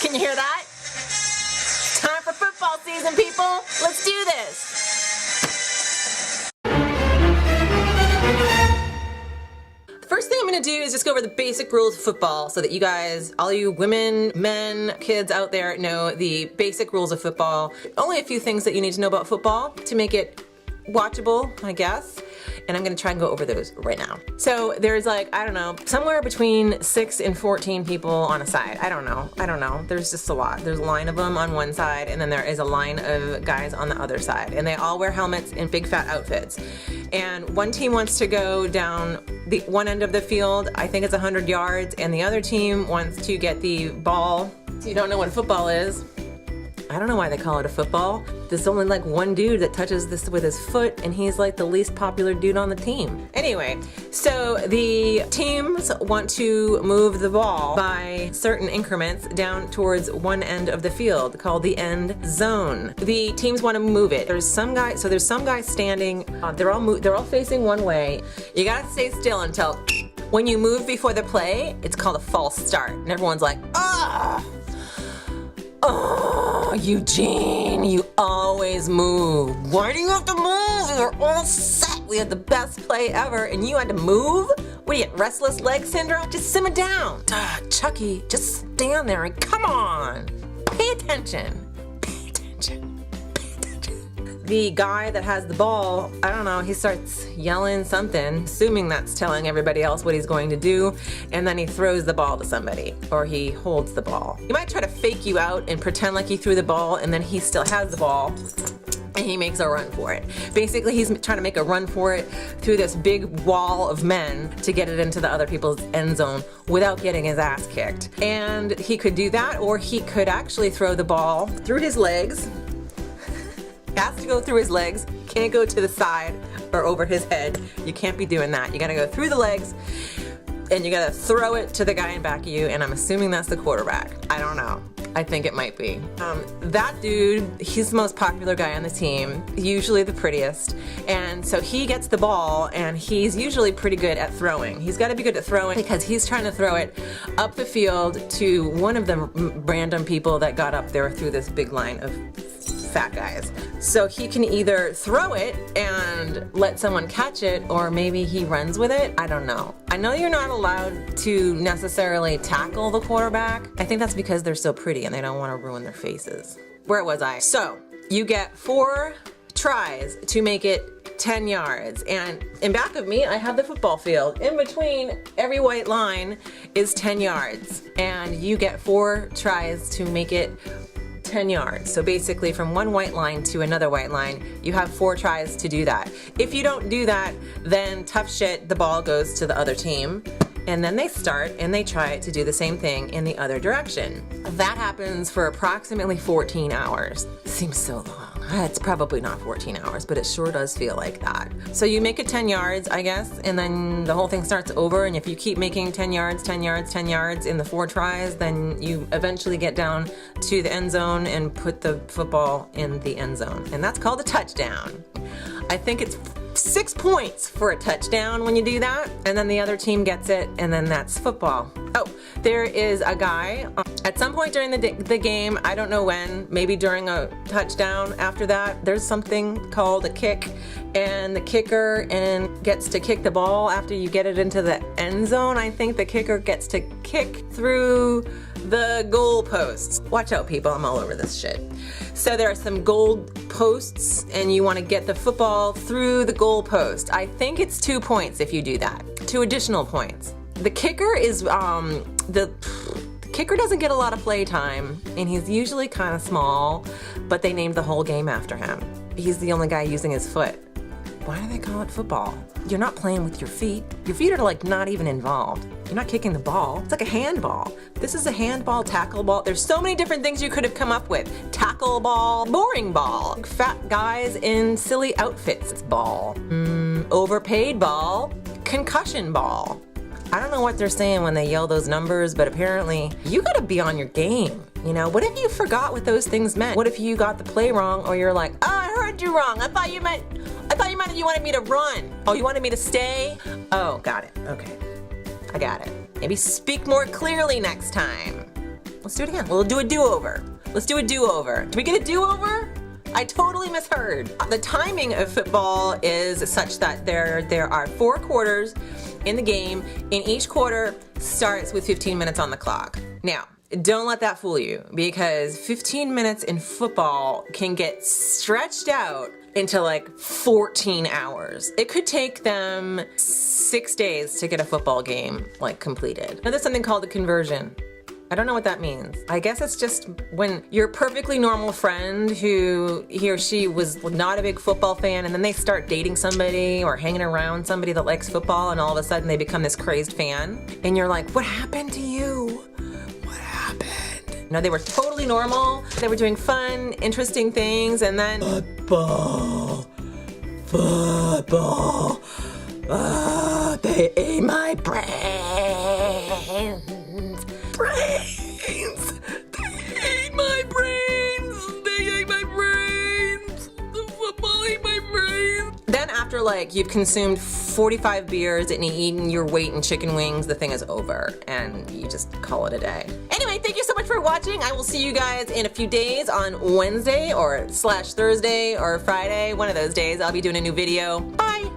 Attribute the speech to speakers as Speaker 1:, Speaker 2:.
Speaker 1: Can you hear that? Time for football season, people. Let's do this. First thing I'm going to do is just go over the basic rules of football so that you guys, all you women, men, kids out there know the basic rules of football. Only a few things that you need to know about football to make it watchable, I guess. And I'm going to try and go over those right now. So there's like, I don't know, somewhere between 6 and 14 people on a side. I don't know. There's just a lot. There's a line of them on one side, and then there is a line of guys on the other side. And they all wear helmets and big fat outfits. And one team wants to go down the one end of the field, I think it's 100 yards, and the other team wants to get the ball. So you don't know what football is. I don't know why they call it a football. There's only like one dude that touches this with his foot, and he's like the least popular dude on the team. Anyway, so the teams want to move the ball by certain increments down towards one end of the field called the end zone. The teams want to move it. There's some guy standing. They're all facing one way. You gotta stay still until when you move before the play. It's called a false start, and everyone's like, ah. Oh, Eugene, you always move. Why do you have to move? You're all set. We had the best play ever, and you had to move? What do you get, restless leg syndrome? Just simmer down. Chucky, just stand there and come on. Pay attention. Pay attention. The guy that has the ball, I don't know, he starts yelling something, assuming that's telling everybody else what he's going to do, and then he throws the ball to somebody, or he holds the ball. He might try to fake you out and pretend like he threw the ball, and then he still has the ball, and he makes a run for it. Basically, he's trying to make a run for it through this big wall of men to get it into the other people's end zone without getting his ass kicked. And he could do that, or he could actually throw the ball through his legs. Has to go through his legs, can't go to the side or over his head. You can't be doing that. You gotta go through the legs, and you gotta throw it to the guy in back of you, and I'm assuming that's the quarterback. I don't know. I think it might be. That dude, he's the most popular guy on the team, usually the prettiest, and so he gets the ball, and he's usually pretty good at throwing. He's gotta be good at throwing because he's trying to throw it up the field to one of the random people that got up there through this big line of fat guys. So he can either throw it and let someone catch it, or maybe he runs with it. I don't know. I know you're not allowed to necessarily tackle the quarterback. I think that's because they're so pretty and they don't want to ruin their faces. Where was I? So you get 4 tries to make it 10 yards. And in back of me, I have the football field. In between every white line is 10 yards. And you get 4 tries to make it 10 yards. So basically from one white line to another white line, you have 4 tries to do that. If you don't do that, then tough shit, the ball goes to the other team. And then they start and they try to do the same thing in the other direction. That happens for approximately 14 hours. Seems so long. It's probably not 14 hours, but it sure does feel like that. So you make it 10 yards, I guess, and then the whole thing starts over. And if you keep making 10 yards, 10 yards, 10 yards in the 4 tries, then you eventually get down to the end zone and put the football in the end zone. And that's called a touchdown. I think it's 6 points for a touchdown when you do that, and then the other team gets it, and then that's football. Oh, there is a guy at some point during the game, I don't know when, maybe during a touchdown. After that, there's something called a kick, and the kicker gets to kick the ball after you get it into the end zone. I think the kicker gets to kick through the goal posts. Watch out, people, I'm all over this shit. So there are some goal posts, and you want to get the football through the goal post. I think it's 2 points if you do that. 2 additional points. The kicker is, the kicker doesn't get a lot of play time, and he's usually kind of small, but they named the whole game after him. He's the only guy using his foot. Why do they call it football? You're not playing with your feet. Your feet are like not even involved. You're not kicking the ball. It's like a handball. This is a handball, tackle ball. There's so many different things you could have come up with. Tackle ball, boring ball, fat guys in silly outfits. It's ball. Overpaid ball, concussion ball. I don't know what they're saying when they yell those numbers, but apparently you gotta be on your game. You know, what if you forgot what those things meant? What if you got the play wrong, or you're like, oh, I heard you wrong. I thought you wanted me to run. Oh, you wanted me to stay? Oh, got it. Okay. I got it. Maybe speak more clearly next time. Let's do it again. We'll do a do-over. Let's do a do-over. Do we get a do-over? I totally misheard. The timing of football is such that there are 4 quarters in the game, and each quarter starts with 15 minutes on the clock. Now, don't let that fool you, because 15 minutes in football can get stretched out into like 14 hours. It could take them 6 days to get a football game like completed. Now there's something called a conversion. I don't know what that means. I guess it's just when your perfectly normal friend who he or she was not a big football fan, and then they start dating somebody or hanging around somebody that likes football, and all of a sudden they become this crazed fan, and you're like, what happened to you? What happened? No, they were totally normal. They were doing fun, interesting things, and then football. They ate my brains. They ate my brains. The football ate my brains. Then after like you've consumed 45 beers and eaten your weight in chicken wings, the thing is over and you just call it a day. Anyway, thank you so much for watching. I will see you guys in a few days on Wednesday or / Thursday or Friday. One of those days I'll be doing a new video. Bye.